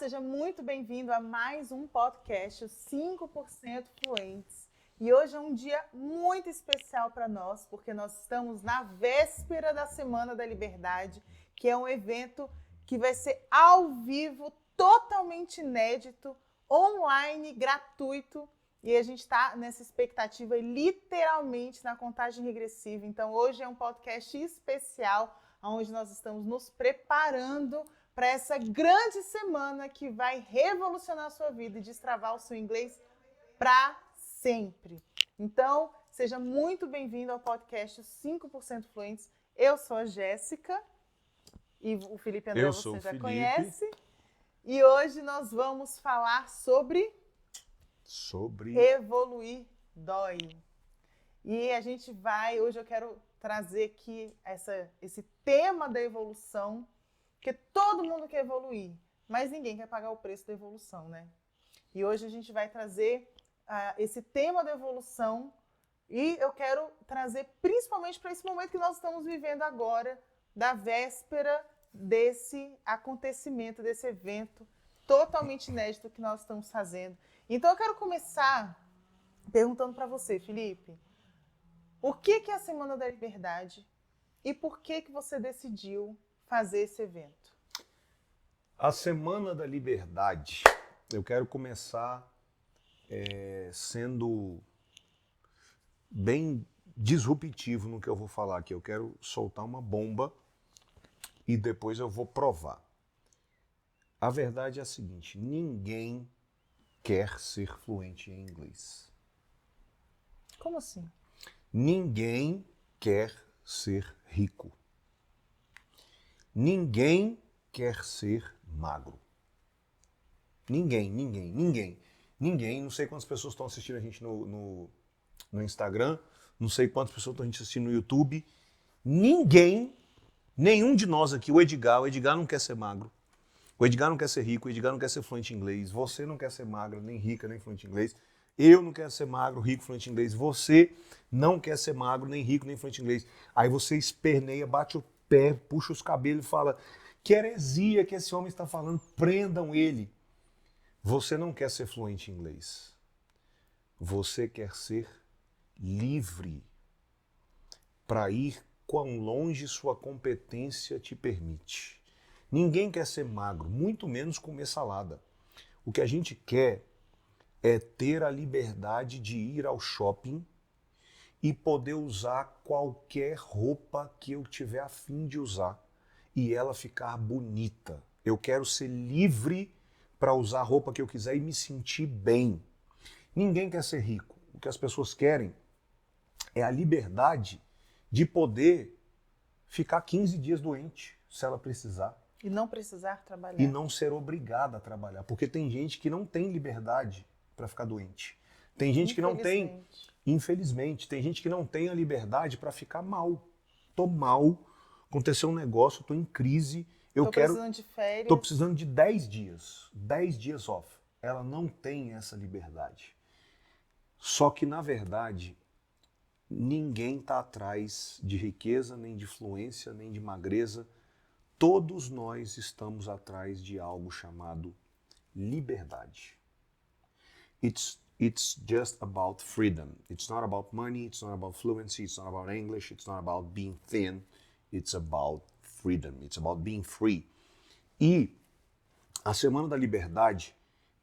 seja muito bem-vindo a mais um podcast, os 5% Fluentes. E hoje é um dia muito especial para nós, porque nós estamos na véspera da Semana da Liberdade, que é um evento que vai ser ao vivo, totalmente inédito, online, gratuito. E a gente está nessa expectativa, literalmente, na contagem regressiva. Então, hoje é um podcast especial, onde nós estamos nos preparando para essa grande semana que vai revolucionar a sua vida e destravar o seu inglês para sempre. Então, seja muito bem-vindo ao podcast 5% Fluentes. Eu sou a Jéssica e o Felipe André você já conhece. E hoje nós vamos falar sobre evoluir dói. E a gente vai, hoje eu quero trazer aqui esse tema da evolução, porque todo mundo quer evoluir, mas ninguém quer pagar o preço da evolução, né? E hoje a gente vai trazer esse tema da evolução e eu quero trazer principalmente para esse momento que nós estamos vivendo agora, da véspera desse acontecimento, desse evento totalmente inédito que nós estamos fazendo. Então eu quero começar perguntando para você, Felipe, o que é a Semana da Liberdade e por que você decidiu fazer esse evento? A Semana da Liberdade, eu quero começar sendo bem disruptivo no que eu vou falar aqui. Eu quero soltar uma bomba e depois eu vou provar. A verdade é a seguinte: ninguém quer ser fluente em inglês. Como assim? Ninguém quer ser rico. Ninguém quer ser magro. Ninguém. Não sei quantas pessoas estão assistindo a gente no Instagram, não sei quantas pessoas estão assistindo no YouTube. Ninguém, nenhum de nós aqui, o Edgar não quer ser magro. O Edgar não quer ser rico, o Edgar não quer ser fluente em inglês. Você não quer ser magra, nem rica, nem fluente em inglês. Eu não quero ser magro, rico, fluente em inglês. Você não quer ser magro, nem rico, nem fluente em inglês. Aí você esperneia, bate o pé, puxa os cabelos e fala: que heresia que esse homem está falando, prendam ele. Você não quer ser fluente em inglês. Você quer ser livre para ir quão longe sua competência te permite. Ninguém quer ser magro, muito menos comer salada. O que a gente quer é ter a liberdade de ir ao shopping e poder usar qualquer roupa que eu tiver a fim de usar e ela ficar bonita. Eu quero ser livre para usar a roupa que eu quiser e me sentir bem. Ninguém quer ser rico. O que as pessoas querem é a liberdade de poder ficar 15 dias doente, se ela precisar. E não precisar trabalhar. E não ser obrigada a trabalhar. Porque tem gente que não tem liberdade para ficar doente. Tem gente que não tem, infelizmente, tem gente que não tem a liberdade para ficar mal. Tô mal, aconteceu um negócio, tô em crise, precisando de férias. Tô precisando de 10 dias. 10 dias off. Ela não tem essa liberdade. Só que, na verdade, ninguém está atrás de riqueza, nem de fluência, nem de magreza. Todos nós estamos atrás de algo chamado liberdade. It's just about freedom. It's not about money, it's not about fluency, it's not about English, it's not about being thin. It's about freedom, it's about being free. E a Semana da Liberdade,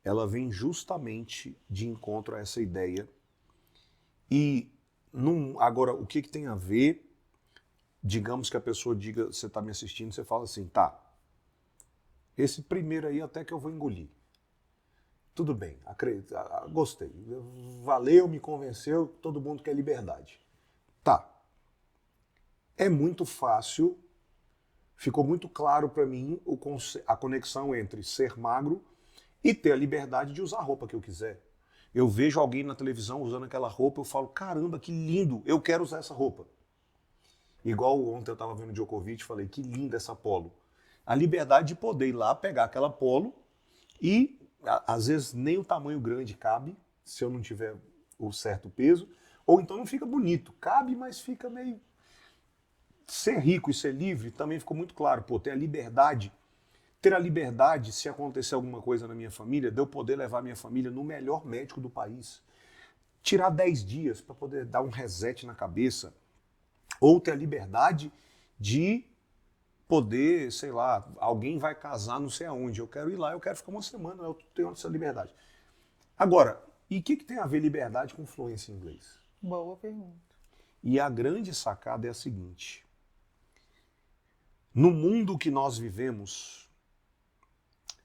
ela vem justamente de encontro a essa ideia. E agora, o que tem a ver? Digamos que a pessoa diga, você está me assistindo, você fala assim, tá, esse primeiro aí até que eu vou engolir. Tudo bem, gostei, valeu, me convenceu, todo mundo quer liberdade. Tá, é muito fácil, ficou muito claro para mim a conexão entre ser magro e ter a liberdade de usar a roupa que eu quiser. Eu vejo alguém na televisão usando aquela roupa, eu falo, caramba, que lindo, eu quero usar essa roupa. Igual ontem eu estava vendo o Djokovic, falei, que linda essa polo. A liberdade de poder ir lá, pegar aquela polo e, às vezes, nem o tamanho grande cabe, se eu não tiver o certo peso, ou então não fica bonito. Cabe, mas fica meio... Ser rico e ser livre também ficou muito claro. Pô, ter a liberdade ter a liberdade, se acontecer alguma coisa na minha família, de eu poder levar minha família no melhor médico do país. Tirar 10 dias para poder dar um reset na cabeça. Ou ter a liberdade de poder, sei lá, alguém vai casar não sei aonde, eu quero ir lá, eu quero ficar uma semana, eu tenho essa liberdade. Agora, e o que tem a ver liberdade com fluência em inglês? Boa pergunta. E a grande sacada é a seguinte: no mundo que nós vivemos,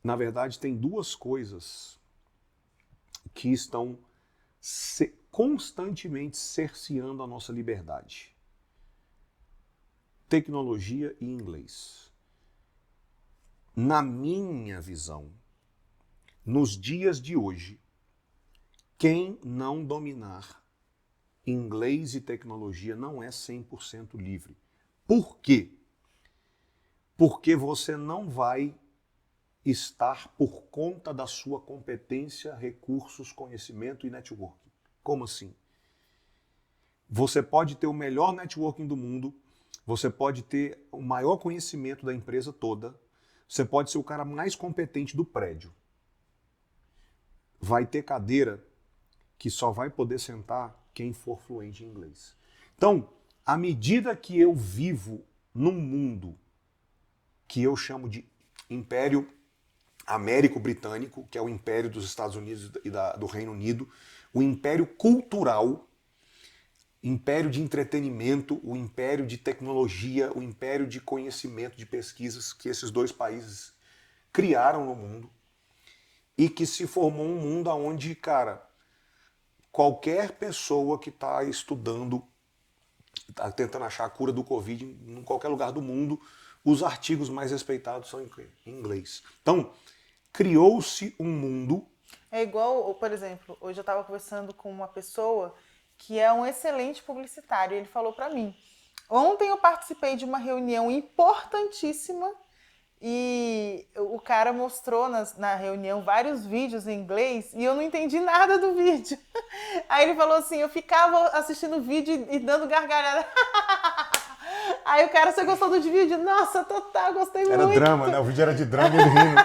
na verdade, tem duas coisas que estão constantemente cerceando a nossa liberdade: tecnologia e inglês. Na minha visão, nos dias de hoje, quem não dominar inglês e tecnologia não é 100% livre. Por quê? Porque você não vai estar por conta da sua competência, recursos, conhecimento e networking. Como assim? Você pode ter o melhor networking do mundo, você pode ter o maior conhecimento da empresa toda, você pode ser o cara mais competente do prédio. Vai ter cadeira que só vai poder sentar quem for fluente em inglês. Então, à medida que eu vivo num mundo que eu chamo de Império Américo-Britânico, que é o império dos Estados Unidos e do Reino Unido, o império cultural, império de entretenimento, o império de tecnologia, o império de conhecimento, de pesquisas que esses dois países criaram no mundo e que se formou um mundo onde, cara, qualquer pessoa que está estudando, está tentando achar a cura do Covid em qualquer lugar do mundo, os artigos mais respeitados são em inglês. Então, criou-se um mundo... É igual, por exemplo, hoje eu estava conversando com uma pessoa que é um excelente publicitário. Ele falou para mim, ontem eu participei de uma reunião importantíssima e o cara mostrou na reunião vários vídeos em inglês e eu não entendi nada do vídeo. Aí ele falou assim, eu ficava assistindo o vídeo e dando gargalhada. Aí o cara, você gostou do vídeo? Nossa, total, gostei muito. Era drama, né? O vídeo era de drama e ele rindo.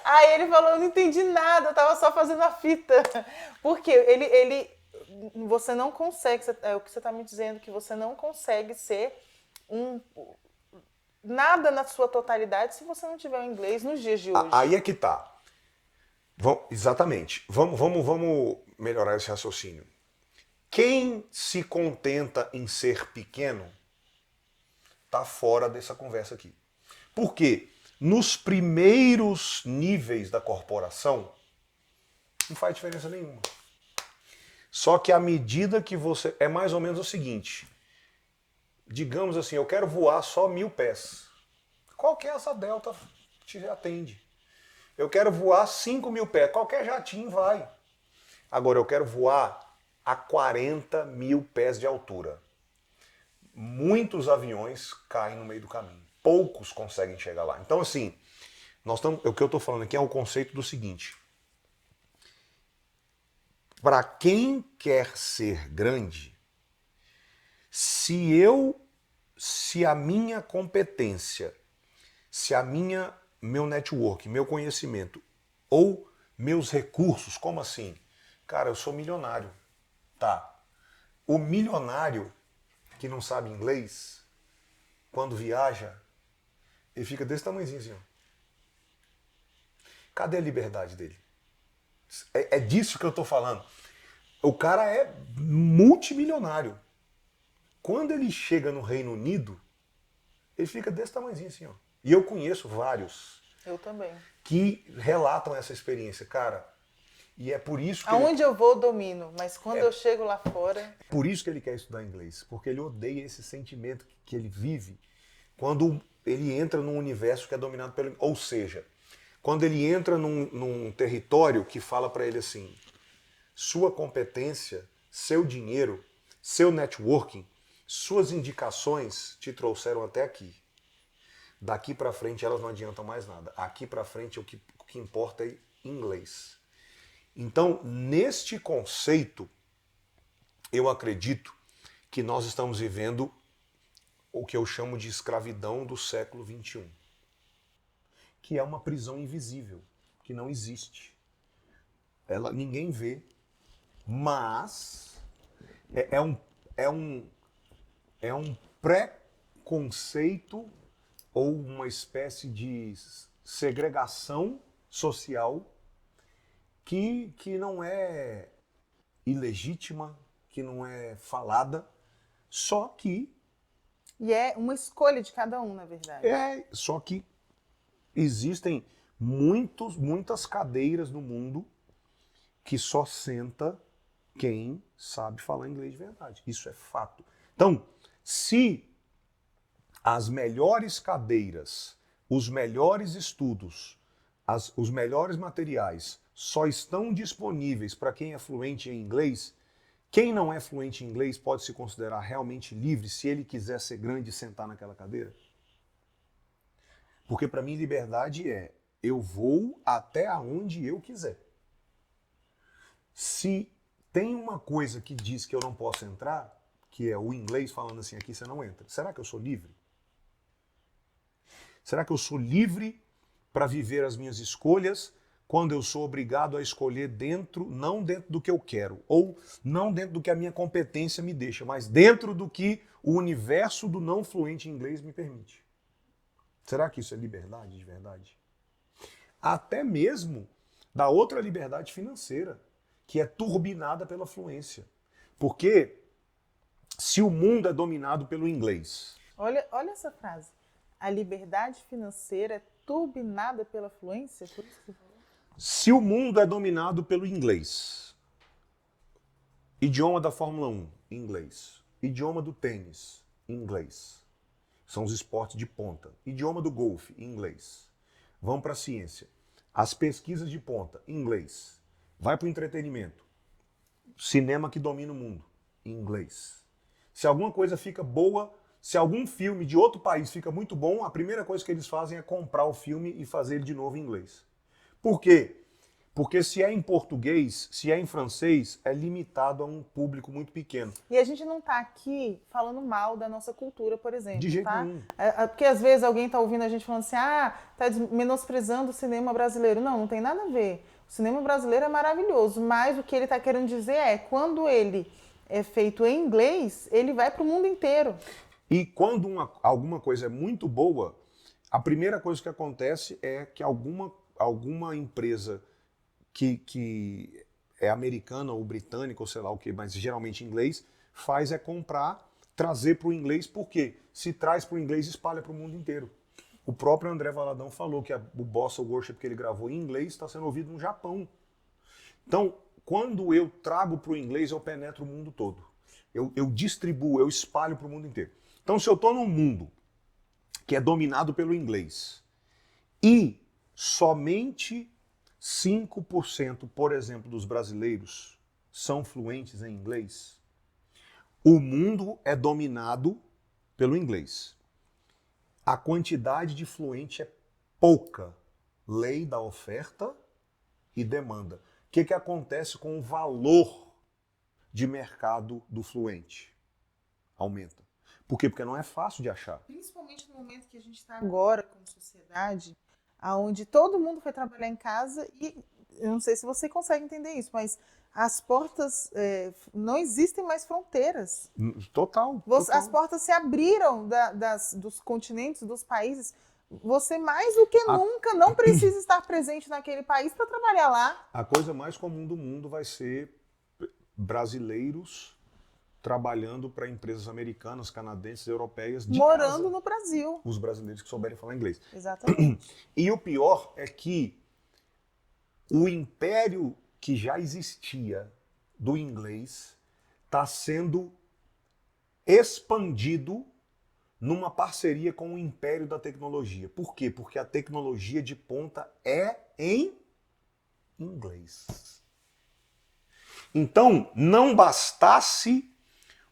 Aí ele falou, eu não entendi nada, eu tava só fazendo a fita. Porque você não consegue, é o que você tá me dizendo, que você não consegue ser nada na sua totalidade se você não tiver o inglês nos dias de hoje. Aí é que tá. Exatamente. Vamos melhorar esse raciocínio. Quem se contenta em ser pequeno tá fora dessa conversa aqui. Por quê? Nos primeiros níveis da corporação, não faz diferença nenhuma. Só que à medida que você... É mais ou menos o seguinte. Digamos assim, eu quero voar só 1000 pés. Qualquer asa delta te atende. Eu quero voar 5.000 pés. Qualquer jatinho vai. Agora, eu quero voar a 40.000 pés de altura. Muitos aviões caem no meio do caminho. Poucos conseguem chegar lá. Então, assim, o que eu estou falando aqui é o conceito do seguinte. Para quem quer ser grande, se a minha competência, se meu network, meu conhecimento ou meus recursos, como assim? Cara, eu sou milionário. Tá. O milionário que não sabe inglês, quando viaja, ele fica desse tamanhozinho assim, ó. Cadê a liberdade dele? É disso que eu tô falando. O cara é multimilionário. Quando ele chega no Reino Unido, ele fica desse tamanhozinho assim, ó. E eu conheço vários. Eu também. Que relatam essa experiência, cara. E é por isso que aonde eu vou, eu domino, mas quando eu chego lá fora... Por isso que ele quer estudar inglês, porque ele odeia esse sentimento que ele vive quando ele entra num universo que é dominado pelo... Ou seja, quando ele entra num território que fala para ele assim, sua competência, seu dinheiro, seu networking, suas indicações te trouxeram até aqui. Daqui para frente elas não adiantam mais nada. Aqui para frente o que importa é inglês. Então, neste conceito, eu acredito que nós estamos vivendo o que eu chamo de escravidão do século XXI. que é uma prisão invisível, que não existe. Ninguém vê, mas é um, é um, é um preconceito ou uma espécie de segregação social que não é ilegítima, que não é falada, só que E é uma escolha de cada um, na verdade. só que existem muitas cadeiras no mundo que só senta quem sabe falar inglês de verdade. Isso é fato. Então, se as melhores cadeiras, os melhores estudos, os melhores materiais só estão disponíveis para quem é fluente em inglês, quem não é fluente em inglês pode se considerar realmente livre se ele quiser ser grande e sentar naquela cadeira? Porque para mim liberdade é eu vou até aonde eu quiser. Se tem uma coisa que diz que eu não posso entrar, que é o inglês falando assim, aqui você não entra. Será que eu sou livre? Será que eu sou livre para viver as minhas escolhas quando eu sou obrigado a escolher não dentro do que eu quero, ou não dentro do que a minha competência me deixa, mas dentro do que o universo do não fluente em inglês me permite? Será que isso é liberdade de verdade? Até mesmo da outra liberdade financeira, que é turbinada pela fluência. Porque se o mundo é dominado pelo inglês... Olha essa frase. A liberdade financeira é turbinada pela fluência? Por isso que você falou. Se o mundo é dominado pelo inglês, idioma da Fórmula 1, inglês. Idioma do tênis, inglês. São os esportes de ponta. Idioma do golfe, inglês. Vamos para a ciência. As pesquisas de ponta, inglês. Vai para o entretenimento. Cinema que domina o mundo, inglês. Se alguma coisa fica boa, se algum filme de outro país fica muito bom, a primeira coisa que eles fazem é comprar o filme e fazer ele de novo em inglês. Por quê? Porque se é em português, se é em francês, é limitado a um público muito pequeno. E a gente não está aqui falando mal da nossa cultura, por exemplo. De jeito tá? nenhum. Porque às vezes alguém está ouvindo a gente falando assim, tá menosprezando o cinema brasileiro. Não, não tem nada a ver. O cinema brasileiro é maravilhoso, mas o que ele está querendo dizer é, quando ele é feito em inglês, ele vai para o mundo inteiro. E quando alguma coisa é muito boa, a primeira coisa que acontece é que alguma empresa que é americana ou britânica ou sei lá o que, mas geralmente inglês, faz é comprar, trazer para o inglês, porque se traz para o inglês, espalha para o mundo inteiro. O próprio André Valadão falou que o Bossa Worship que ele gravou em inglês está sendo ouvido no Japão. Então, quando eu trago para o inglês, eu penetro o mundo todo. Eu distribuo, eu espalho para o mundo inteiro. Então, se eu estou num mundo que é dominado pelo inglês e somente 5%, por exemplo, dos brasileiros são fluentes em inglês, o mundo é dominado pelo inglês. A quantidade de fluente é pouca. Lei da oferta e demanda. O que acontece com o valor de mercado do fluente? Aumenta. Por quê? Porque não é fácil de achar. Principalmente no momento que a gente está agora como sociedade, onde todo mundo foi trabalhar em casa e eu não sei se você consegue entender isso, mas as portas, não existem mais fronteiras. Total. As portas se abriram dos continentes, dos países. Você mais do que nunca não precisa estar presente naquele país para trabalhar lá. A coisa mais comum do mundo vai ser brasileiros trabalhando para empresas americanas, canadenses, europeias, morando casa. No Brasil. Os brasileiros que souberem falar inglês. Exatamente. E o pior é que o império que já existia do inglês está sendo expandido numa parceria com o império da tecnologia. Por quê? Porque a tecnologia de ponta é em inglês. Então, não bastasse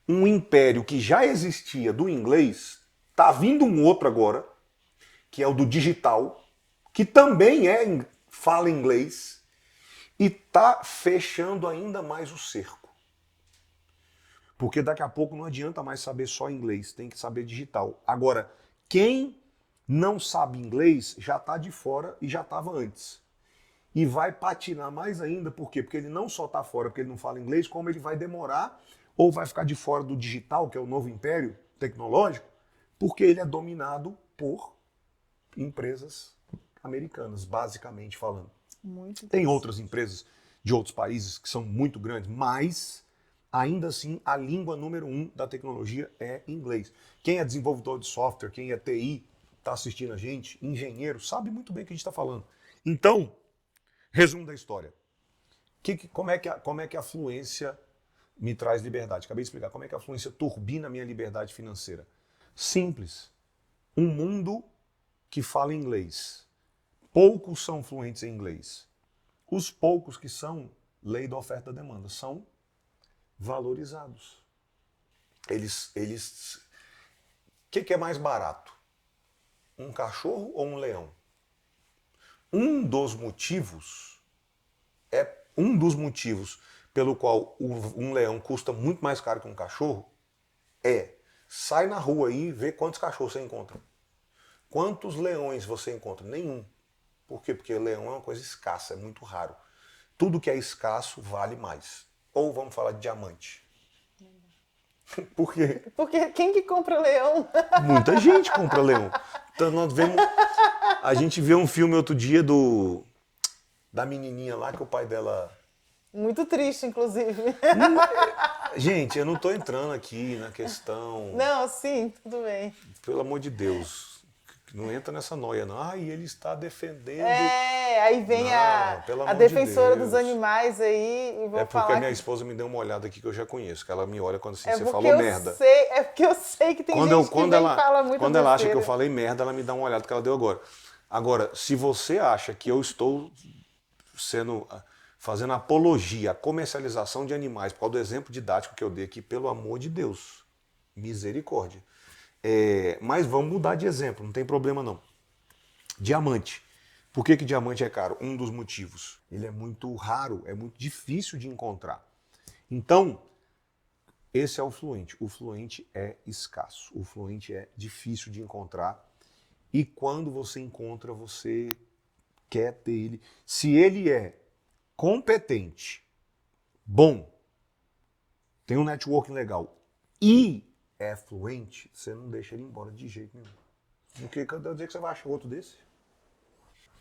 um império que já existia do inglês, tá vindo um outro agora, que é o do digital, que também fala inglês, e tá fechando ainda mais o cerco. Porque daqui a pouco não adianta mais saber só inglês, tem que saber digital. Agora, quem não sabe inglês, já está de fora e já estava antes. E vai patinar mais ainda, por quê? Porque ele não só está fora porque ele não fala inglês, como ele vai demorar ou vai ficar de fora do digital, que é o novo império tecnológico, porque ele é dominado por empresas americanas, basicamente falando. Muito Tem interessante. outras empresas de outros países que são muito grandes, mas ainda assim a língua número 1 da tecnologia é inglês. Quem é desenvolvedor de software, quem é TI, está assistindo a gente, engenheiro, sabe muito bem o que a gente está falando. Então, resumo da história. Como é que a fluência me traz liberdade? Acabei de explicar. Como é que a fluência turbina a minha liberdade financeira? Simples. Um mundo que fala inglês. Poucos são fluentes em inglês. Os poucos que são, lei da oferta e da demanda, são valorizados. O que é mais barato? Um cachorro ou um leão? Um dos motivos pelo qual um leão custa muito mais caro que um cachorro sai na rua aí e vê quantos cachorros você encontra. Quantos leões você encontra? Nenhum. Por quê? Porque leão é uma coisa escassa, é muito raro. Tudo que é escasso vale mais. Ou vamos falar de diamante. Por quê? Porque quem que compra leão? Muita gente compra leão. Então a gente viu um filme outro dia da menininha lá que o pai dela... Muito triste, inclusive. Gente, eu não tô entrando aqui na questão... Não, sim, tudo bem. Pelo amor de Deus, não entra nessa noia, não. Ai, ele está defendendo... Aí vem Não, pelo a amor de defensora dos Deus. animais aí e vou É porque falar minha que... esposa me deu uma olhada aqui que eu já conheço, que ela me olha quando assim, É você porque falou eu merda. sei, é porque eu sei que tem gente que vem e fala muita Quando ela acha que eu besteira. falei merda, ela me dá uma olhada que ela deu agora. Agora, se você acha que eu estou fazendo apologia à comercialização de animais por causa do exemplo didático que eu dei aqui, pelo amor de Deus, misericórdia. Mas vamos mudar de exemplo, não tem problema não. Diamante. Por que diamante é caro? Um dos motivos. Ele é muito raro, é muito difícil de encontrar. Então, esse é o fluente. O fluente é escasso. O fluente é difícil de encontrar. E quando você encontra, você quer ter ele. Se ele é competente, bom, tem um networking legal e é fluente, você não deixa ele embora de jeito nenhum. Porque cada dia que você vai achar outro desse.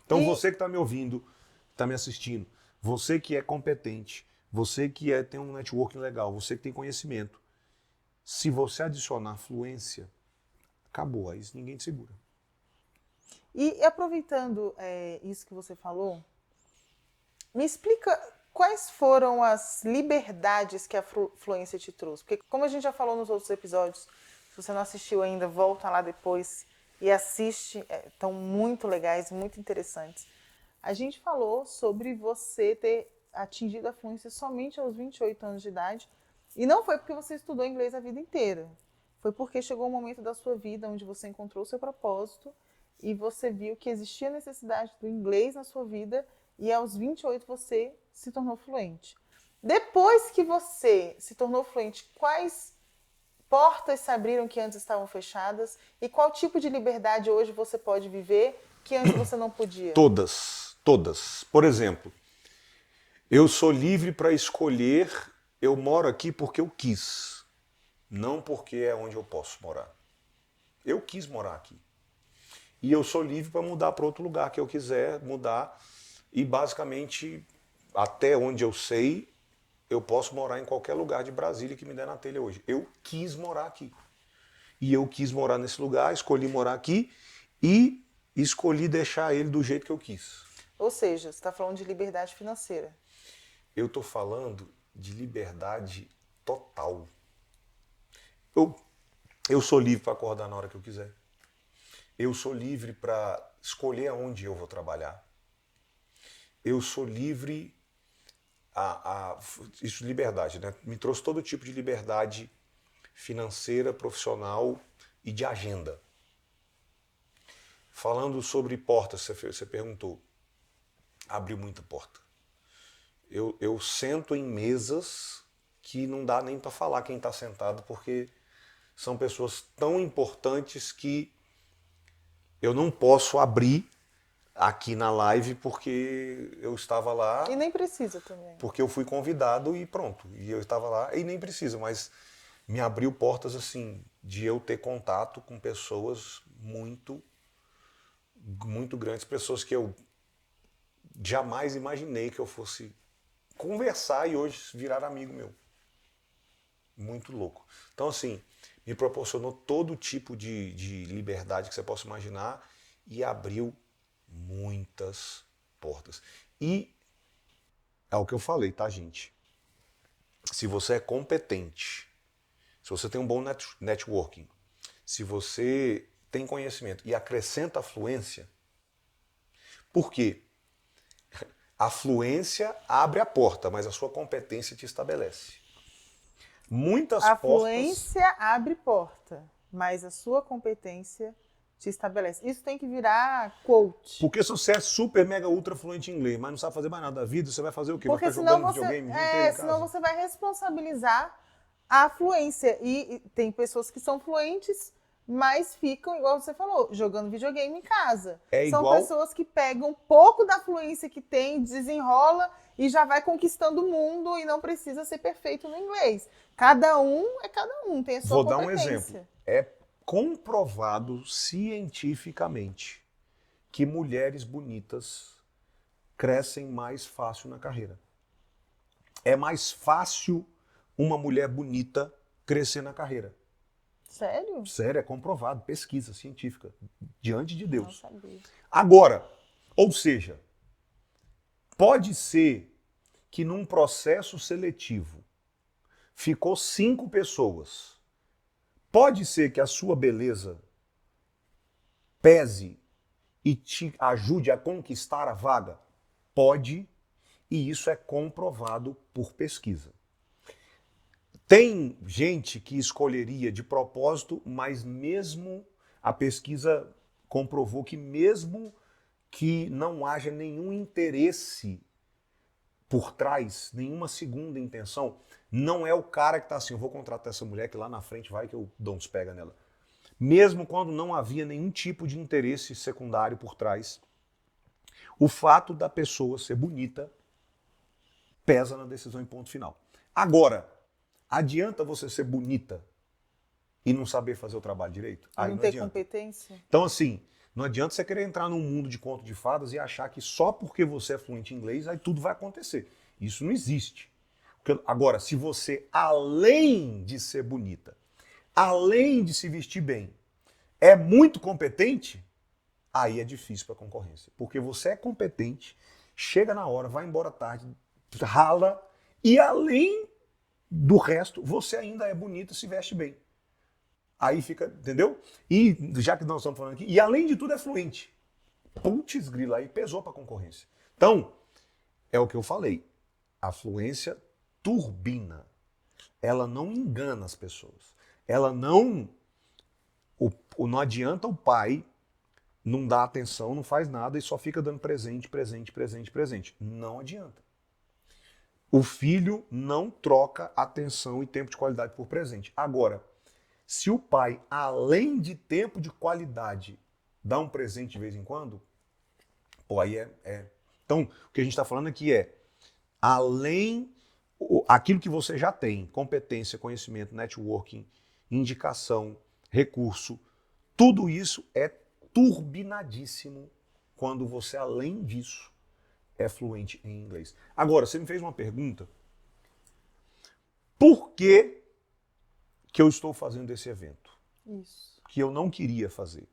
Então você que está me ouvindo, está me assistindo, você que é competente, você que tem um networking legal, você que tem conhecimento, se você adicionar fluência, acabou, aí ninguém te segura. E aproveitando isso que você falou, me explica quais foram as liberdades que a fluência te trouxe. Porque como a gente já falou nos outros episódios, se você não assistiu ainda, volta lá depois e assiste, estão muito legais, muito interessantes. A gente falou sobre você ter atingido a fluência somente aos 28 anos de idade, e não foi porque você estudou inglês a vida inteira. Foi porque chegou um momento da sua vida onde você encontrou o seu propósito e você viu que existia necessidade do inglês na sua vida e aos 28 você se tornou fluente. Depois que você se tornou fluente, quais portas se abriram que antes estavam fechadas e qual tipo de liberdade hoje você pode viver que antes você não podia? Todas, todas. Por exemplo, eu sou livre para escolher, eu moro aqui porque eu quis, não porque é onde eu posso morar. Eu quis morar aqui. E eu sou livre para mudar para outro lugar que eu quiser mudar. E basicamente, até onde eu sei, eu posso morar em qualquer lugar de Brasília que me der na telha hoje. Eu quis morar aqui. E eu quis morar nesse lugar, escolhi morar aqui e escolhi deixar ele do jeito que eu quis. Ou seja, você está falando de liberdade financeira. Eu estou falando de liberdade total. Eu sou livre para acordar na hora que eu quiser. Eu sou livre para escolher aonde eu vou trabalhar. Eu sou livre isso liberdade, né? Me trouxe todo tipo de liberdade financeira, profissional e de agenda. Falando sobre portas, você perguntou, abriu muita porta. Eu sento em mesas que não dá nem para falar quem está sentado, porque são pessoas tão importantes que eu não posso abrir aqui na live porque eu estava lá, E nem precisa também. porque eu fui convidado e pronto. E eu estava lá e nem precisa, mas me abriu portas assim de eu ter contato com pessoas muito, muito grandes, pessoas que eu jamais imaginei que eu fosse conversar e hoje virar amigo meu. Muito louco. Então, assim, me proporcionou todo tipo de liberdade que você possa imaginar e abriu muitas portas. E é o que eu falei, tá, gente? Se você é competente, se você tem um bom networking, se você tem conhecimento e acrescenta fluência, por quê? A fluência abre a porta, mas a sua competência te estabelece. Muitas A portas. fluência abre porta, mas a sua competência te estabelece. Isso tem que virar quote. Porque se você é super, mega, ultra fluente em inglês, mas não sabe fazer mais nada da vida, você vai fazer o quê? Vai Porque ficar senão jogando você, videogame o dia inteiro em senão casa? você vai responsabilizar a fluência. E tem pessoas que são fluentes, mas ficam, igual você falou, jogando videogame em casa. É São igual. pessoas que pegam um pouco da fluência que tem, desenrola e já vai conquistando o mundo e não precisa ser perfeito no inglês. Cada um é cada um, tem a sua Vou dar um competência. exemplo. É comprovado cientificamente que mulheres bonitas crescem mais fácil na carreira. É mais fácil uma mulher bonita crescer na carreira. Sério? Sério, é comprovado, pesquisa científica, diante de Não Deus. sabia. Agora, ou seja, pode ser que num processo seletivo ficou 5 pessoas. Pode ser que a sua beleza pese e te ajude a conquistar a vaga? Pode, e isso é comprovado por pesquisa. Tem gente que escolheria de propósito, mas mesmo a pesquisa comprovou que mesmo que não haja nenhum interesse por trás, nenhuma segunda intenção, não é o cara que está assim, eu vou contratar essa mulher que lá na frente vai que eu dou uns pega nela. Mesmo quando não havia nenhum tipo de interesse secundário por trás, o fato da pessoa ser bonita pesa na decisão em ponto final. Agora, adianta você ser bonita e não saber fazer o trabalho direito? E Aí não não ter adianta. competência? Então, assim, não adianta você querer entrar num mundo de conto de fadas e achar que só porque você é fluente em inglês, aí tudo vai acontecer. Isso não existe. Agora, se você, além de ser bonita, além de se vestir bem, é muito competente, aí é difícil para a concorrência. Porque você é competente, chega na hora, vai embora tarde, rala, e além do resto, você ainda é bonita e se veste bem. Aí fica, entendeu? E já que nós estamos falando aqui, e além de tudo é fluente. Putz, grila, aí pesou para a concorrência. Então, é o que eu falei. A fluência turbina. Ela não engana as pessoas. Ela não. Não adianta o pai não dar atenção, não faz nada e só fica dando presente, presente, presente, presente. Não adianta. O filho não troca atenção e tempo de qualidade por presente. Agora, se o pai, além de tempo de qualidade, dá um presente de vez em quando, pô, aí é. Então, o que a gente está falando aqui é, além aquilo que você já tem, competência, conhecimento, networking, indicação, recurso, tudo isso é turbinadíssimo quando você, além disso, é fluente em inglês. Agora, você me fez uma pergunta. Por que eu estou fazendo esse evento? Isso. Que eu não queria fazer.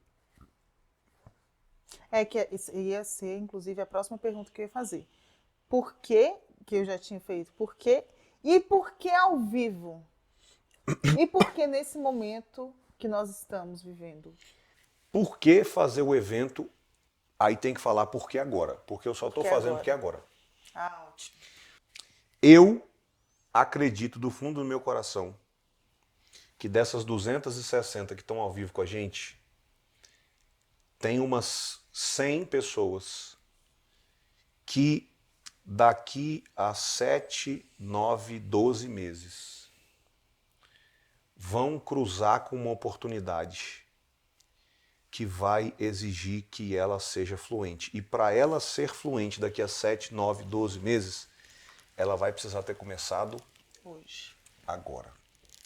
É que ia ser, inclusive, a próxima pergunta que eu ia fazer. Por que eu já tinha feito? Por quê? E por que ao vivo? E por que nesse momento que nós estamos vivendo? Por que fazer o evento? Aí tem que falar por que agora. Porque eu só estou fazendo porque agora. Ah, ótimo. Eu acredito do fundo do meu coração que dessas 260 que estão ao vivo com a gente, tem umas 100 pessoas que daqui a 7, 9, 12 meses vão cruzar com uma oportunidade que vai exigir que ela seja fluente. E para ela ser fluente daqui a 7, 9, 12 meses, ela vai precisar ter começado Hoje. agora.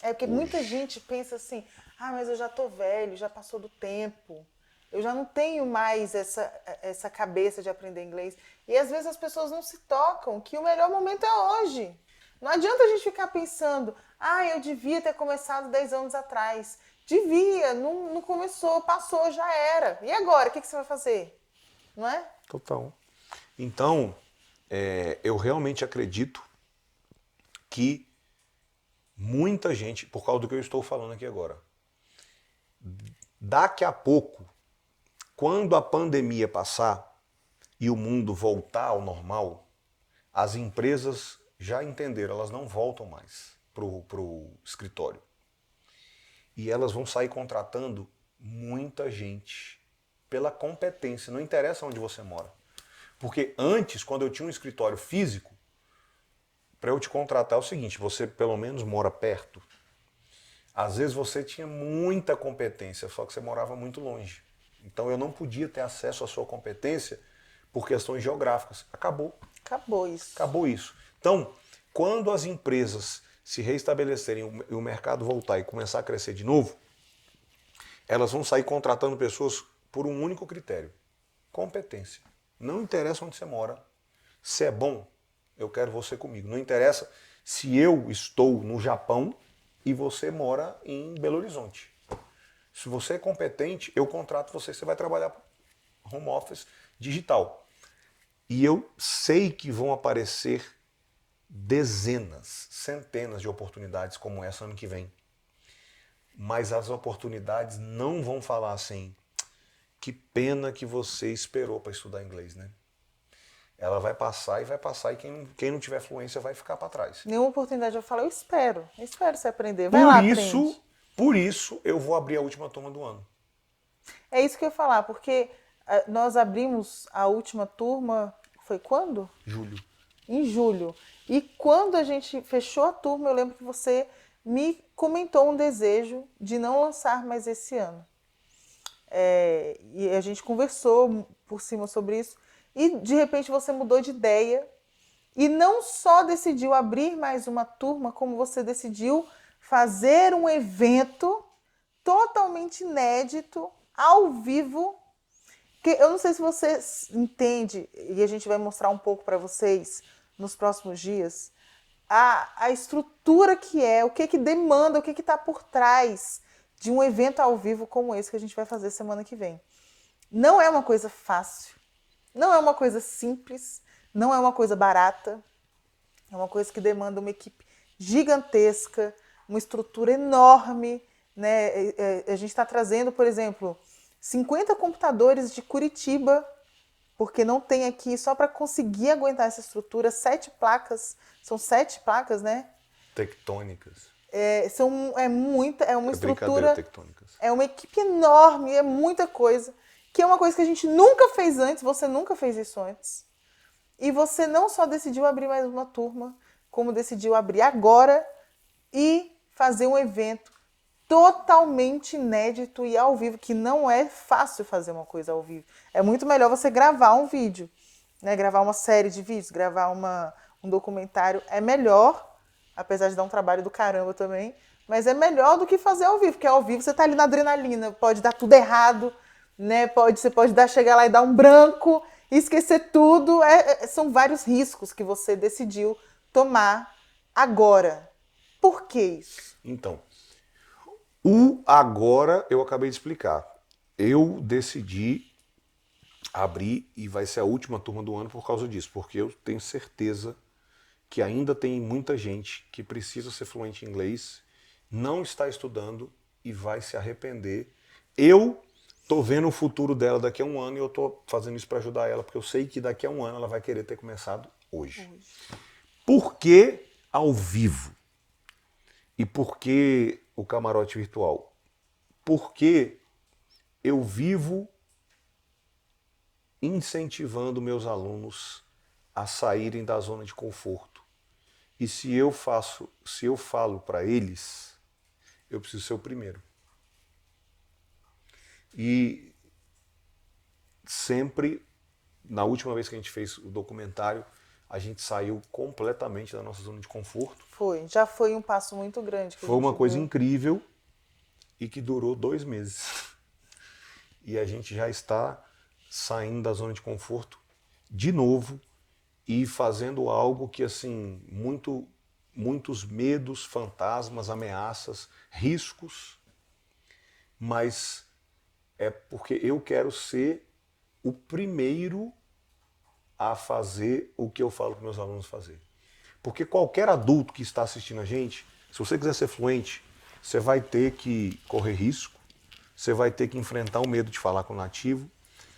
É porque muita Hoje. gente pensa assim, mas eu já tô velho, já passou do tempo. Eu já não tenho mais essa cabeça de aprender inglês. E às vezes as pessoas não se tocam que o melhor momento é hoje. Não adianta a gente ficar pensando, eu devia ter começado 10 anos atrás. Devia, não começou, passou, já era. E agora, o que você vai fazer? Não é? Total. Então, eu realmente acredito que muita gente, por causa do que eu estou falando aqui agora, daqui a pouco, quando a pandemia passar e o mundo voltar ao normal, as empresas já entenderam, elas não voltam mais para o escritório. E elas vão sair contratando muita gente pela competência, não interessa onde você mora. Porque antes, quando eu tinha um escritório físico, para eu te contratar é o seguinte, você pelo menos mora perto. Às vezes você tinha muita competência, só que você morava muito longe. Então eu não podia ter acesso à sua competência por questões geográficas. Acabou. Acabou isso. Acabou isso. Então, quando as empresas se reestabelecerem e o mercado voltar e começar a crescer de novo, elas vão sair contratando pessoas por um único critério: competência. Não interessa onde você mora. Se é bom, eu quero você comigo. Não interessa se eu estou no Japão e você mora em Belo Horizonte. Se você é competente, eu contrato você, você vai trabalhar home office digital. E eu sei que vão aparecer dezenas, centenas de oportunidades como essa ano que vem. Mas as oportunidades não vão falar assim, que pena que você esperou para estudar inglês, né? Ela vai passar e quem não tiver fluência vai ficar para trás. Nenhuma oportunidade eu falo, eu espero você aprender. Vai lá, aprende. Por isso eu vou abrir a última turma do ano. É isso que eu ia falar, porque nós abrimos a última turma, foi quando? Julho. Em julho. E quando a gente fechou a turma, eu lembro que você me comentou um desejo de não lançar mais esse ano. E a gente conversou por cima sobre isso. E de repente você mudou de ideia e não só decidiu abrir mais uma turma, como você decidiu fazer um evento totalmente inédito, ao vivo. Que eu não sei se você entende, e a gente vai mostrar um pouco para vocês nos próximos dias, a estrutura que é, o que demanda, o que está por trás de um evento ao vivo como esse que a gente vai fazer semana que vem. Não é uma coisa fácil, não é uma coisa simples, não é uma coisa barata, é uma coisa que demanda uma equipe gigantesca, uma estrutura enorme, né? A gente está trazendo, por exemplo, 50 computadores de Curitiba, porque não tem aqui, só para conseguir aguentar essa estrutura, 7 placas, são 7 placas, né? Tectônicas. É uma estrutura, tectônicas. é uma equipe enorme, é muita coisa, que é uma coisa que a gente nunca fez antes, você nunca fez isso antes. E você não só decidiu abrir mais uma turma, como decidiu abrir agora e fazer um evento totalmente inédito e ao vivo, que não é fácil fazer uma coisa ao vivo. É muito melhor você gravar um vídeo, né? Gravar uma série de vídeos, gravar um documentário. É melhor, apesar de dar um trabalho do caramba também, mas é melhor do que fazer ao vivo, porque ao vivo você tá ali na adrenalina, pode dar tudo errado, né? Você pode chegar lá e dar um branco, esquecer tudo. São vários riscos que você decidiu tomar agora. Por que isso? Então, o agora eu acabei de explicar. Eu decidi abrir e vai ser a última turma do ano por causa disso, porque eu tenho certeza que ainda tem muita gente que precisa ser fluente em inglês, não está estudando e vai se arrepender. Eu tô vendo o futuro dela daqui a um ano e eu tô fazendo isso para ajudar ela, porque eu sei que daqui a um ano ela vai querer ter começado hoje. Por que ao vivo? E por que o camarote virtual? Porque eu vivo incentivando meus alunos a saírem da zona de conforto. E se eu falo para eles, eu preciso ser o primeiro. E sempre, na última vez que a gente fez o documentário, a gente saiu completamente da nossa zona de conforto. Já foi um passo muito grande. Foi uma coisa incrível e que durou 2 meses. E a gente já está saindo da zona de conforto de novo e fazendo algo que, assim, muitos medos, fantasmas, ameaças, riscos, mas é porque eu quero ser o primeiro a fazer o que eu falo para meus alunos fazer. Porque qualquer adulto que está assistindo a gente, se você quiser ser fluente, você vai ter que correr risco, você vai ter que enfrentar o medo de falar com o nativo,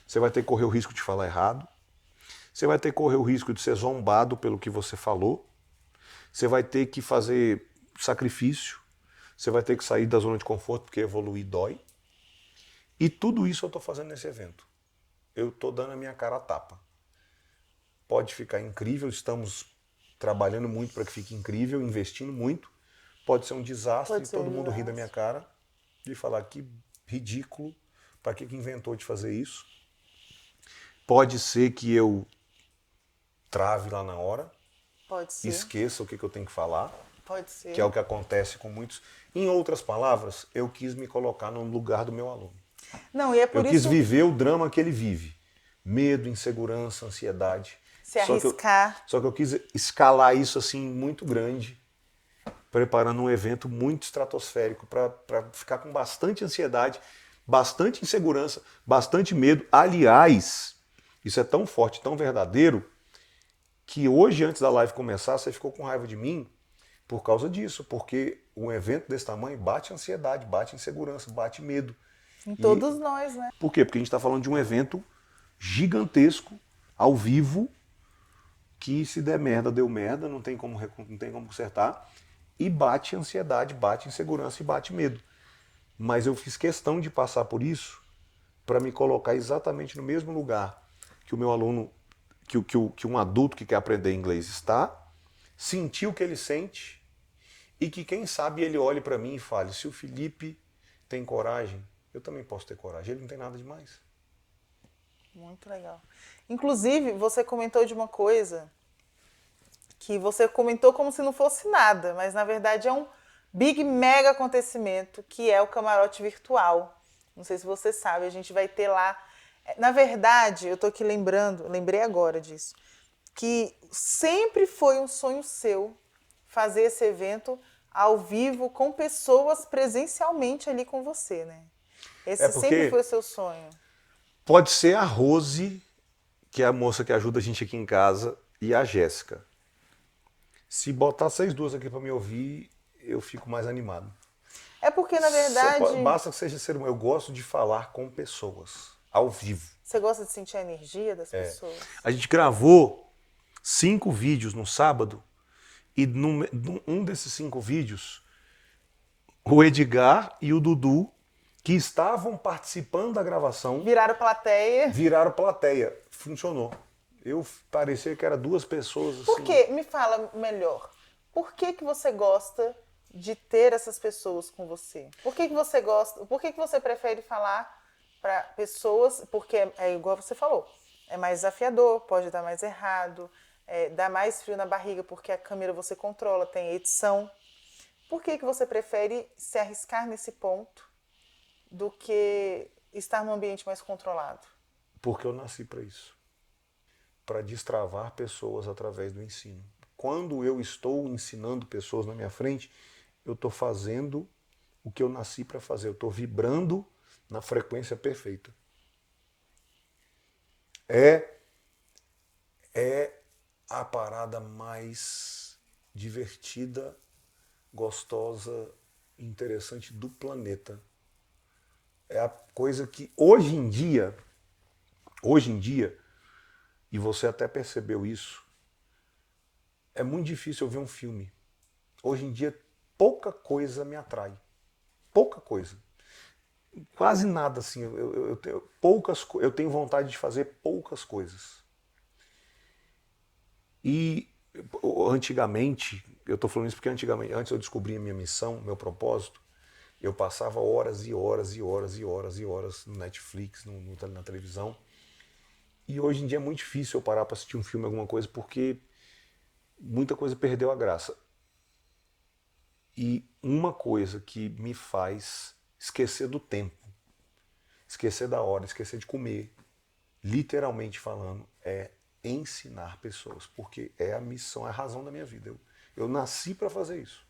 você vai ter que correr o risco de falar errado, você vai ter que correr o risco de ser zombado pelo que você falou, você vai ter que fazer sacrifício, você vai ter que sair da zona de conforto porque evoluir dói. E tudo isso eu estou fazendo nesse evento. Eu estou dando a minha cara a tapa. Pode ficar incrível, estamos trabalhando muito para que fique incrível, investindo muito. Pode ser um desastre e todo mundo ri da minha cara e falar que ridículo, para que inventou de fazer isso. Pode ser que eu trave lá na hora, Pode ser. Esqueça o que eu tenho que falar, Pode ser. que é o que acontece com muitos. Em outras palavras, eu quis me colocar no lugar do meu aluno. Não, e é por eu quis viver o drama que ele vive. Medo, insegurança, ansiedade. Se arriscar. Só que eu quis escalar isso assim muito grande, preparando um evento muito estratosférico para ficar com bastante ansiedade, bastante insegurança, bastante medo. Aliás, isso é tão forte, tão verdadeiro, que hoje, antes da live começar, você ficou com raiva de mim por causa disso, porque um evento desse tamanho bate ansiedade, bate insegurança, bate medo. Em todos nós, né? Por quê? Porque a gente está falando de um evento gigantesco, ao vivo, que se der merda, deu merda, não tem como consertar, e bate ansiedade, bate insegurança e bate medo. Mas eu fiz questão de passar por isso para me colocar exatamente no mesmo lugar que o meu aluno, que um adulto que quer aprender inglês está, sentir o que ele sente e que, quem sabe, ele olhe para mim e fale: se o Felipe tem coragem, eu também posso ter coragem. Ele não tem nada demais. Muito legal. Inclusive, você comentou de uma coisa que você comentou como se não fosse nada, mas na verdade é um big mega acontecimento, que é o camarote virtual. Não sei se você sabe, a gente vai ter lá. Na verdade, eu estou aqui lembrei agora disso, que sempre foi um sonho seu fazer esse evento ao vivo com pessoas presencialmente ali com você, né? Esse sempre foi o seu sonho. Pode ser a Rose, que é a moça que ajuda a gente aqui em casa, e a Jéssica. Se botar vocês duas aqui para me ouvir, eu fico mais animado. É porque, na verdade... Basta que seja ser humano. Eu gosto de falar com pessoas, ao vivo. Você gosta de sentir a energia das pessoas? A gente gravou 5 vídeos no sábado, e num desses 5 vídeos, o Edgar e o Dudu, que estavam participando da gravação... Viraram plateia. Funcionou. Eu parecia que eram 2 pessoas assim. Por quê? Me fala melhor. Por que você gosta de ter essas pessoas com você? Por que você gosta? Por que você prefere falar para pessoas? Porque é igual você falou, é mais desafiador, pode dar mais errado, dá mais frio na barriga porque a câmera você controla, tem edição. Por que você prefere se arriscar nesse ponto do que estar num ambiente mais controlado? Porque eu nasci para isso. Para destravar pessoas através do ensino. Quando eu estou ensinando pessoas na minha frente, eu estou fazendo o que eu nasci para fazer. Eu estou vibrando na frequência perfeita. É a parada mais divertida, gostosa, interessante do planeta. É a coisa que hoje em dia, e você até percebeu isso, é muito difícil eu ver um filme. Hoje em dia, pouca coisa me atrai. Pouca coisa. Quase nada, assim. Eu tenho vontade de fazer poucas coisas. E antigamente, eu estou falando isso porque antigamente, antes eu descobri a minha missão, meu propósito, eu passava horas e horas e horas e horas e horas no Netflix, na televisão, E hoje em dia é muito difícil eu parar para assistir um filme, alguma coisa, porque muita coisa perdeu a graça. E uma coisa que me faz esquecer do tempo, esquecer da hora, esquecer de comer, literalmente falando, é ensinar pessoas, porque é a missão, é a razão da minha vida. Eu nasci para fazer isso.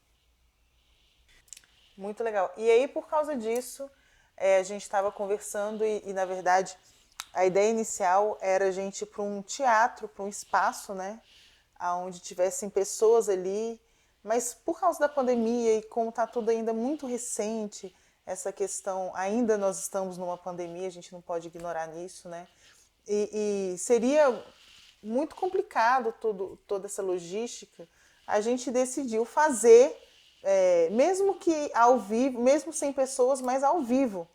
Muito legal. E aí, por causa disso, a gente estava conversando e, na verdade, a ideia inicial era a gente ir para um teatro, para um espaço, né? Onde tivessem pessoas ali, mas por causa da pandemia e como está tudo ainda muito recente, essa questão, ainda nós estamos numa pandemia, a gente não pode ignorar nisso, né? E seria muito complicado toda essa logística. A gente decidiu fazer, mesmo que ao vivo, mesmo sem pessoas, mas ao vivo.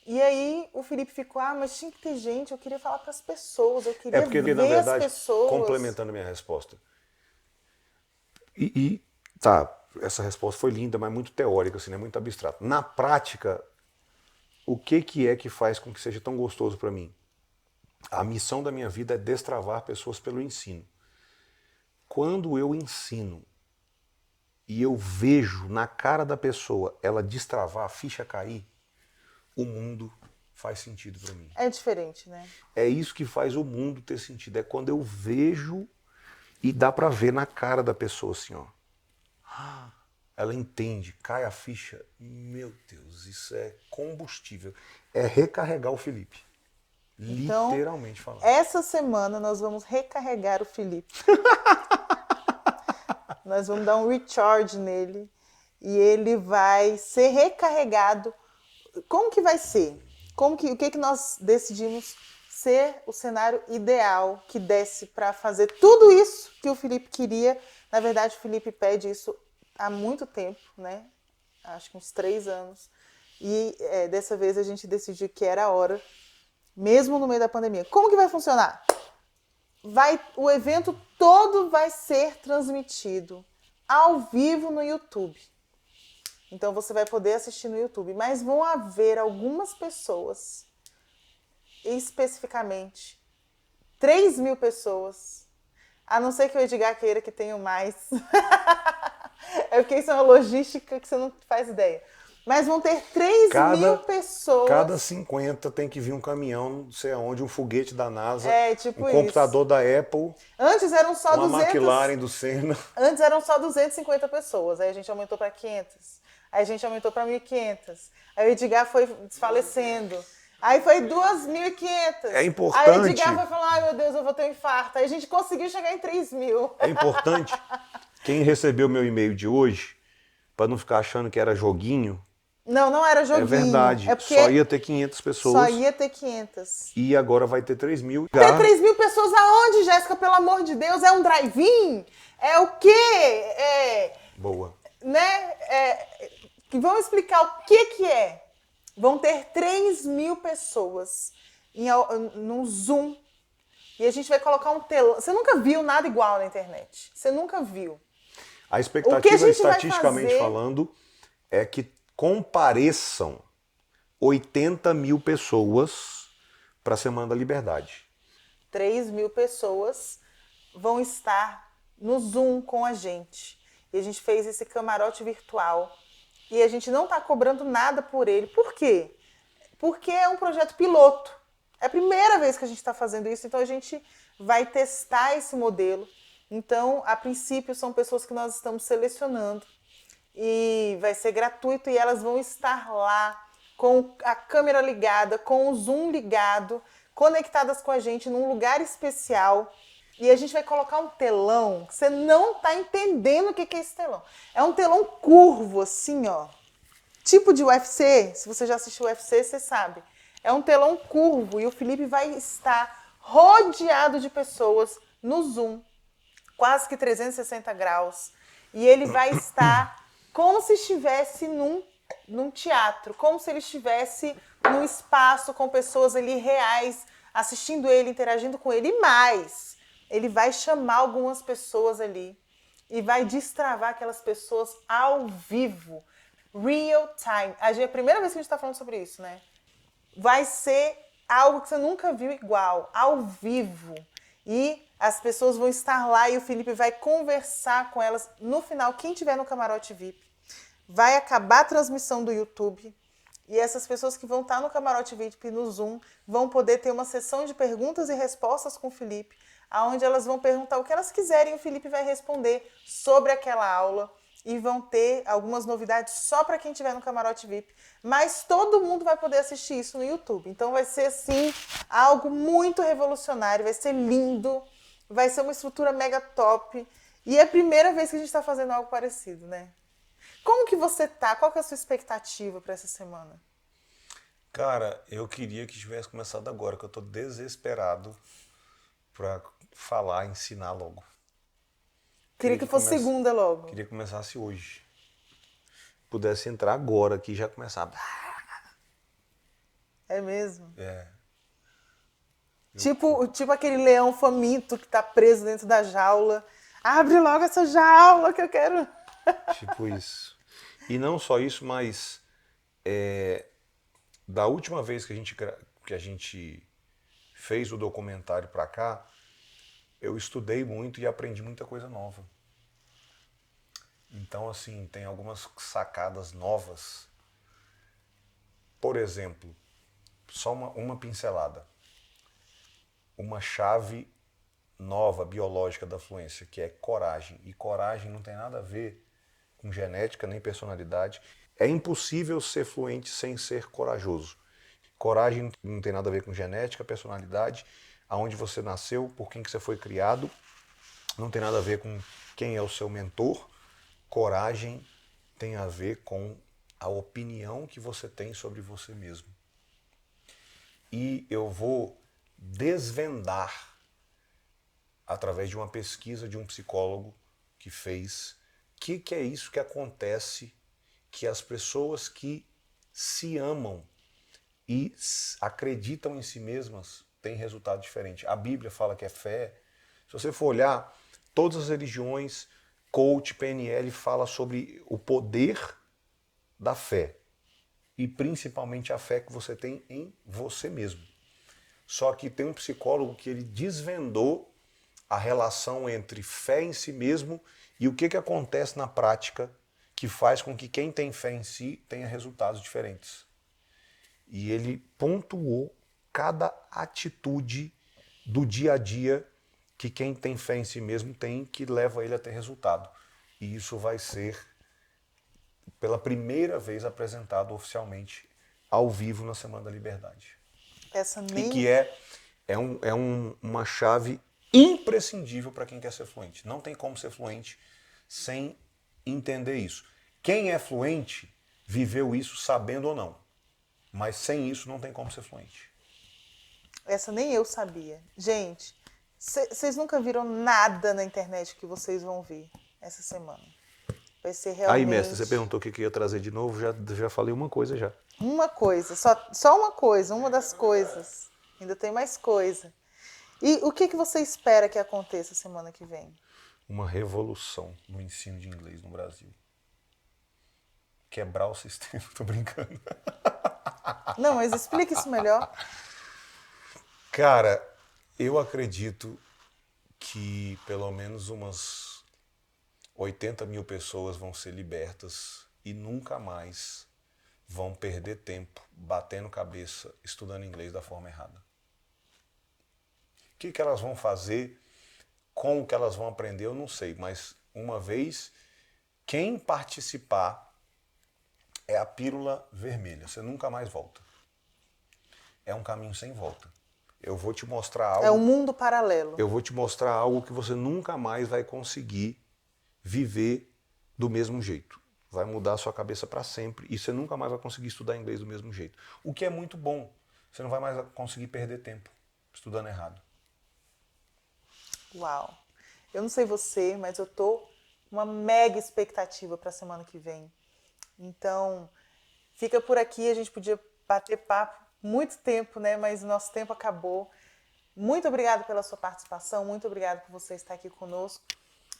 E aí o Felipe ficou, mas tinha que ter gente, eu queria falar para as pessoas, eu queria ver na verdade, as pessoas. complementando a minha resposta. Tá, essa resposta foi linda, mas muito teórica, assim, né? Muito abstrata. Na prática, o que é que faz com que seja tão gostoso para mim? A missão da minha vida é destravar pessoas pelo ensino. Quando eu ensino e eu vejo na cara da pessoa ela destravar, a ficha cair, o mundo faz sentido para mim. É diferente, né? É isso que faz o mundo ter sentido. É quando eu vejo e dá para ver na cara da pessoa assim, ó. Ela entende, cai a ficha. Meu Deus, isso é combustível. É recarregar o Felipe. Então, literalmente falando. Essa semana nós vamos recarregar o Felipe. Nós vamos dar um recharge nele e ele vai ser recarregado. Como que vai ser? O que nós decidimos ser o cenário ideal que desse para fazer tudo isso que o Felipe queria? Na verdade, o Felipe pede isso há muito tempo, né? Acho que uns 3 anos. E dessa vez a gente decidiu que era a hora, mesmo no meio da pandemia. Como que vai funcionar? O evento todo vai ser transmitido ao vivo no YouTube. Então você vai poder assistir no YouTube, mas vão haver algumas pessoas, especificamente 3.000 pessoas, a não ser que o Edgar queira que tenham mais. É porque isso é uma logística que você não faz ideia. Mas vão ter 3.000 pessoas. Cada 50 tem que vir um caminhão, não sei aonde, um foguete da NASA, tipo um computador da Apple. Antes eram só uma McLaren do Senna. Antes eram só 250 pessoas, aí a gente aumentou para 500. Aí a gente aumentou para 1.500. Aí o Edgar foi desfalecendo. Aí foi 2.500. É importante. Aí o Edgar foi falar, meu Deus, eu vou ter um infarto. Aí a gente conseguiu chegar em 3.000. É importante. Quem recebeu meu e-mail de hoje, para não ficar achando que era joguinho. Não era joguinho. É verdade. Só ia ter 500 pessoas. Só ia ter 500. E agora vai ter 3.000. Ter 3.000 pessoas aonde, Jéssica? Pelo amor de Deus. É um drive-in? É o quê? Boa. Né? Vamos explicar o que é. Vão ter 3.000 pessoas num Zoom. E a gente vai colocar um telão. Você nunca viu nada igual na internet. Você nunca viu. A expectativa, estatisticamente falando, é que compareçam 80.000 pessoas para a Semana da Liberdade. 3.000 pessoas vão estar no Zoom com a gente. E a gente fez esse camarote virtual. E a gente não está cobrando nada por ele. Por quê? Porque é um projeto piloto. É a primeira vez que a gente está fazendo isso, então a gente vai testar esse modelo. Então, a princípio, são pessoas que nós estamos selecionando. E vai ser gratuito e elas vão estar lá com a câmera ligada, com o Zoom ligado, conectadas com a gente num lugar especial. E a gente vai colocar um telão que você não está entendendo o que é esse telão. É um telão curvo, assim, ó. Tipo de UFC. Se você já assistiu UFC, você sabe. É um telão curvo e o Felipe vai estar rodeado de pessoas no Zoom, quase que 360 graus. E ele vai estar como se estivesse num teatro, como se ele estivesse num espaço com pessoas ali reais, assistindo ele, interagindo com ele. E mais, ele vai chamar algumas pessoas ali e vai destravar aquelas pessoas ao vivo, real time. É a primeira vez que a gente está falando sobre isso, né? Vai ser algo que você nunca viu igual, ao vivo. E as pessoas vão estar lá e o Felipe vai conversar com elas. No final, quem tiver no Camarote VIP, vai acabar a transmissão do YouTube. E essas pessoas que vão estar no Camarote VIP no Zoom vão poder ter uma sessão de perguntas e respostas com o Felipe, onde elas vão perguntar o que elas quiserem e o Felipe vai responder sobre aquela aula. E vão ter algumas novidades só para quem estiver no Camarote VIP. Mas todo mundo vai poder assistir isso no YouTube. Então vai ser, assim, algo muito revolucionário, vai ser lindo, vai ser uma estrutura mega top. E é a primeira vez que a gente está fazendo algo parecido, né? Como que você tá? Qual que é a sua expectativa para essa semana? Cara, eu queria que tivesse começado agora, que eu tô desesperado para falar, ensinar logo. Queria que fosse segunda logo. Queria que começasse hoje. Pudesse entrar agora aqui e já começar. É mesmo? É. Tipo aquele leão faminto que tá preso dentro da jaula. Abre logo essa jaula que eu quero. Tipo isso. E não só isso, mas da última vez que a gente fez o documentário pra cá, eu estudei muito e aprendi muita coisa nova. Então, assim, tem algumas sacadas novas. Por exemplo, só uma pincelada. Uma chave nova, biológica da fluência, que é coragem. E coragem não tem nada a ver com genética nem personalidade. É impossível ser fluente sem ser corajoso. Coragem não tem nada a ver com genética, personalidade, aonde você nasceu, por quem que você foi criado. Não tem nada a ver com quem é o seu mentor. Coragem tem a ver com a opinião que você tem sobre você mesmo. E eu vou desvendar, através de uma pesquisa de um psicólogo que fez, o que é isso que acontece, que as pessoas que se amam e acreditam em si mesmas têm resultado diferente. A Bíblia fala que é fé. Se você for olhar, todas as religiões, coach, PNL, fala sobre o poder da fé. E principalmente a fé que você tem em você mesmo. Só que tem um psicólogo que ele desvendou a relação entre fé em si mesmo e o que acontece na prática que faz com que quem tem fé em si tenha resultados diferentes. E ele pontuou cada atitude do dia a dia que quem tem fé em si mesmo tem, que leva ele a ter resultado. E isso vai ser, pela primeira vez, apresentado oficialmente ao vivo na Semana da Liberdade. E que uma chave imprescindível para quem quer ser fluente. Não tem como ser fluente sem entender isso. Quem é fluente viveu isso sabendo ou não. Mas sem isso não tem como ser fluente. Essa nem eu sabia. Gente, vocês nunca viram nada na internet que vocês vão ver essa semana. Vai ser realmente... Aí, mestre, você perguntou o que eu ia trazer de novo, já falei uma coisa já. Uma coisa, só uma coisa, uma das coisas. Ainda tem mais coisa. E o que você espera que aconteça semana que vem? Uma revolução no ensino de inglês no Brasil. Quebrar o sistema, tô brincando. Não, mas explica isso melhor. Cara, eu acredito que pelo menos umas 80 mil pessoas vão ser libertas e nunca mais vão perder tempo batendo cabeça, estudando inglês da forma errada. O que elas vão fazer, como que elas vão aprender, eu não sei, mas uma vez, quem participar é a pílula vermelha, você nunca mais volta. É um caminho sem volta. Eu vou te mostrar algo... É um mundo paralelo. Eu vou te mostrar algo que você nunca mais vai conseguir viver do mesmo jeito. Vai mudar a sua cabeça para sempre e você nunca mais vai conseguir estudar inglês do mesmo jeito. O que é muito bom. Você não vai mais conseguir perder tempo estudando errado. Uau. Eu não sei você, mas eu tô com uma mega expectativa para a semana que vem. Então, fica por aqui. A gente podia bater papo muito tempo, né? Mas o nosso tempo acabou. Muito obrigada pela sua participação. Muito obrigada por você estar aqui conosco.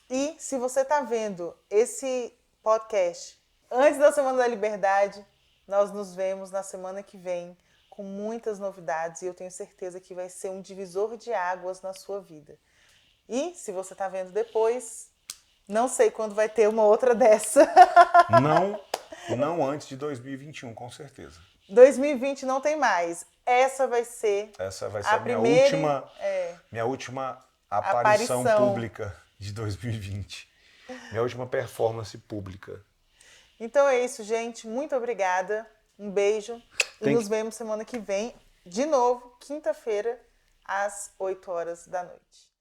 E se você está vendo esse podcast antes da Semana da Liberdade, nós nos vemos na semana que vem com muitas novidades e eu tenho certeza que vai ser um divisor de águas na sua vida. E se você está vendo depois, não sei quando vai ter uma outra dessa. Não antes de 2021, com certeza. 2020 não tem mais. Essa vai ser a primeira, minha última aparição pública de 2020. Minha última performance pública. Então é isso, gente. Muito obrigada. Um beijo. E nos vemos semana que vem, de novo, quinta-feira, às 8 horas da noite.